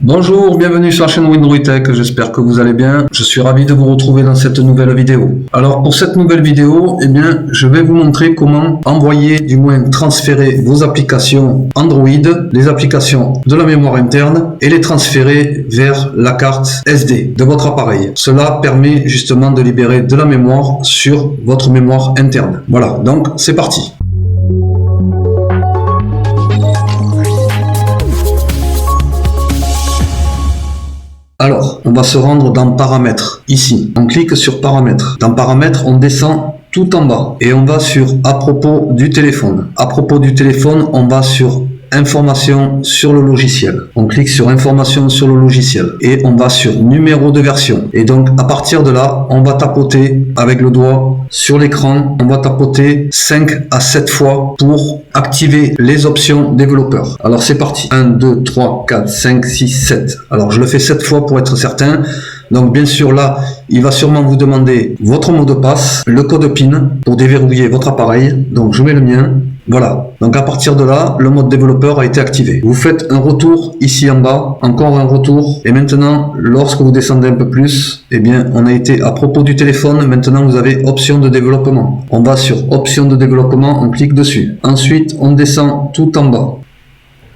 Bonjour, bienvenue sur la chaîne Windroid Tech, j'espère que vous allez bien. Je suis ravi de vous retrouver dans cette nouvelle vidéo. Alors pour cette nouvelle vidéo, je vais vous montrer comment envoyer, du moins transférer vos applications Android, les applications de la mémoire interne et les transférer vers la carte SD de votre appareil. Cela permet justement de libérer de la mémoire sur votre mémoire interne. Voilà, donc c'est parti. Alors, on va se rendre dans Paramètres, ici. On clique sur Paramètres. Dans Paramètres, on descend tout en bas et on va sur À propos du téléphone. À propos du téléphone, on va sur Informations sur le logiciel. On clique sur Informations sur le logiciel et on va sur Numéro de version. Et donc, à partir de là, on va tapoter avec le doigt sur l'écran. On va tapoter 5 à 7 fois pour activer les options développeurs. Alors, c'est parti. 1, 2, 3, 4, 5, 6, 7. Alors, je le fais 7 fois pour être certain. Donc, bien sûr, là, il va sûrement vous demander votre mot de passe, le code PIN pour déverrouiller votre appareil. Donc, je mets le mien. Voilà, donc à partir de là, le mode développeur a été activé. Vous faites un retour ici en bas, encore un retour, et maintenant, lorsque vous descendez un peu plus, on a été à propos du téléphone, maintenant vous avez option de développement. On va sur option de développement, on clique dessus. Ensuite, on descend tout en bas,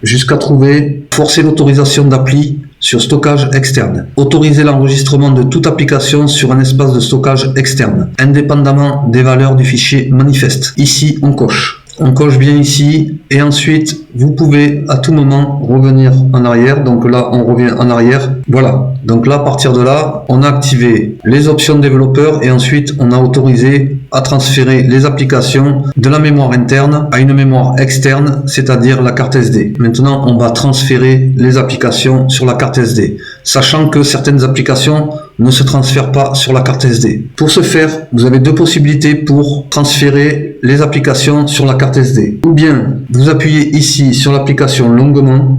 jusqu'à trouver forcer l'autorisation d'appli sur stockage externe. Autoriser l'enregistrement de toute application sur un espace de stockage externe, indépendamment des valeurs du fichier manifeste. Ici, on coche. On coche bien ici et ensuite vous pouvez à tout moment revenir en arrière. Donc là on revient en arrière. Voilà. Donc là à partir de là on a activé les options développeurs et ensuite on a autorisé à transférer les applications de la mémoire interne à une mémoire externe, c'est-à-dire la carte SD. Maintenant on va transférer les applications sur la carte SD, sachant que certaines applications ne se transfèrent pas sur la carte SD. Pour ce faire, vous avez deux possibilités pour transférer les applications sur la carte SD. Ou bien, vous appuyez ici sur l'application longuement,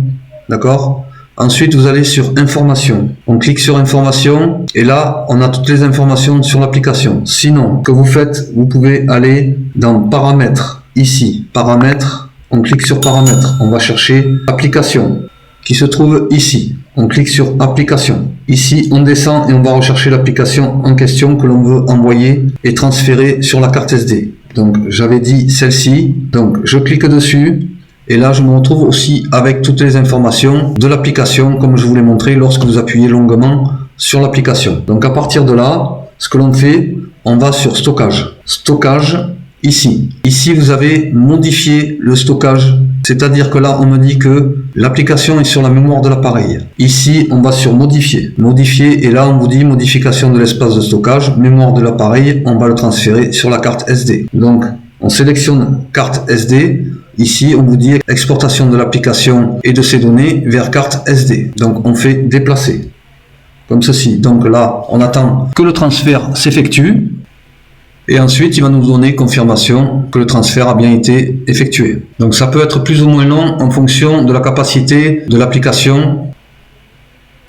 d'accord? Ensuite, vous allez sur Informations. On clique sur Informations et là, on a toutes les informations sur l'application. Sinon, ce que vous faites, vous pouvez aller dans Paramètres, ici, Paramètres, on clique sur Paramètres, on va chercher Application, qui se trouve ici. On clique sur Application. Ici, on descend et on va rechercher l'application en question que l'on veut envoyer et transférer sur la carte SD. Donc, j'avais dit celle-ci. Donc, je clique dessus. Et là, je me retrouve aussi avec toutes les informations de l'application, comme je vous l'ai montré lorsque vous appuyez longuement sur l'application. Donc, à partir de là, ce que l'on fait, on va sur Stockage. Stockage, ici. Ici, vous avez modifié le stockage. C'est-à-dire que là, on me dit que l'application est sur la mémoire de l'appareil. Ici, on va sur Modifier. Modifier, et là, on vous dit Modification de l'espace de stockage, mémoire de l'appareil, on va le transférer sur la carte SD. Donc, on sélectionne carte SD. Ici, on vous dit exportation de l'application et de ses données vers carte SD. Donc, on fait déplacer. Comme ceci. Donc là, on attend que le transfert s'effectue. Et ensuite, il va nous donner confirmation que le transfert a bien été effectué. Donc ça peut être plus ou moins long en fonction de la capacité de l'application.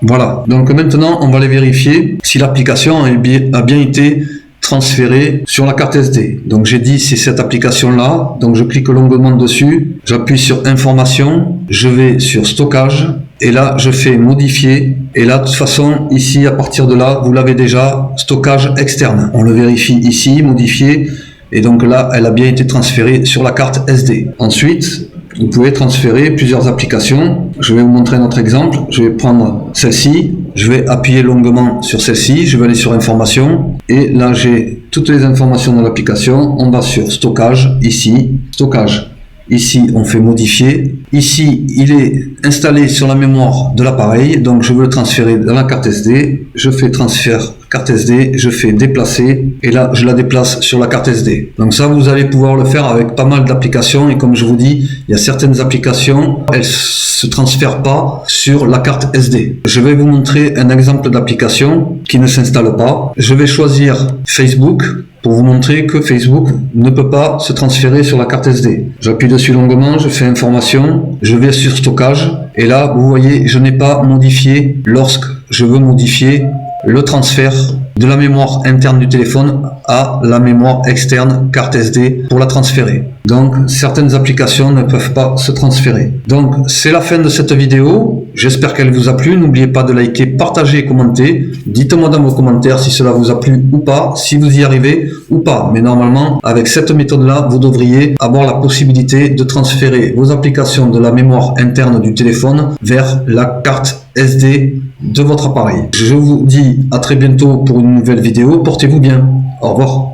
Voilà. Donc maintenant, on va aller vérifier si l'application a bien été transférée sur la carte SD. Donc j'ai dit c'est cette application-là. Donc je clique longuement dessus. J'appuie sur Informations. Je vais sur Stockage. Et là, je fais Modifier. Et là, de toute façon, ici, à partir de là, vous l'avez déjà, stockage externe. On le vérifie ici, Modifier. Et donc là, elle a bien été transférée sur la carte SD. Ensuite, vous pouvez transférer plusieurs applications. Je vais vous montrer un autre exemple. Je vais prendre celle-ci. Je vais appuyer longuement sur celle-ci. Je vais aller sur Informations. Et là, j'ai toutes les informations de l'application. On va sur Stockage, ici, Stockage. Ici, on fait Modifier. Ici, il est installé sur la mémoire de l'appareil. Donc, je veux le transférer dans la carte SD. Je fais Transfert carte SD. Je fais Déplacer. Et là, je la déplace sur la carte SD. Donc ça, vous allez pouvoir le faire avec pas mal d'applications. Et comme je vous dis, il y a certaines applications, elles se transfèrent pas sur la carte SD. Je vais vous montrer un exemple d'application qui ne s'installe pas. Je vais choisir Facebook, pour vous montrer que Facebook ne peut pas se transférer sur la carte SD. J'appuie dessus longuement, je fais Information, je vais sur Stockage, et là, vous voyez, je n'ai pas modifié lorsque je veux modifier le transfert de la mémoire interne du téléphone à la mémoire externe carte SD pour la transférer. Donc certaines applications ne peuvent pas se transférer. Donc c'est la fin de cette vidéo. J'espère qu'elle vous a plu. N'oubliez pas de liker, partager et commenter. Dites-moi dans vos commentaires si cela vous a plu ou pas, si vous y arrivez ou pas. Mais normalement, avec cette méthode-là, vous devriez avoir la possibilité de transférer vos applications de la mémoire interne du téléphone vers la carte SD de votre appareil. Je vous dis à très bientôt pour une nouvelle vidéo. Portez-vous bien. Au revoir.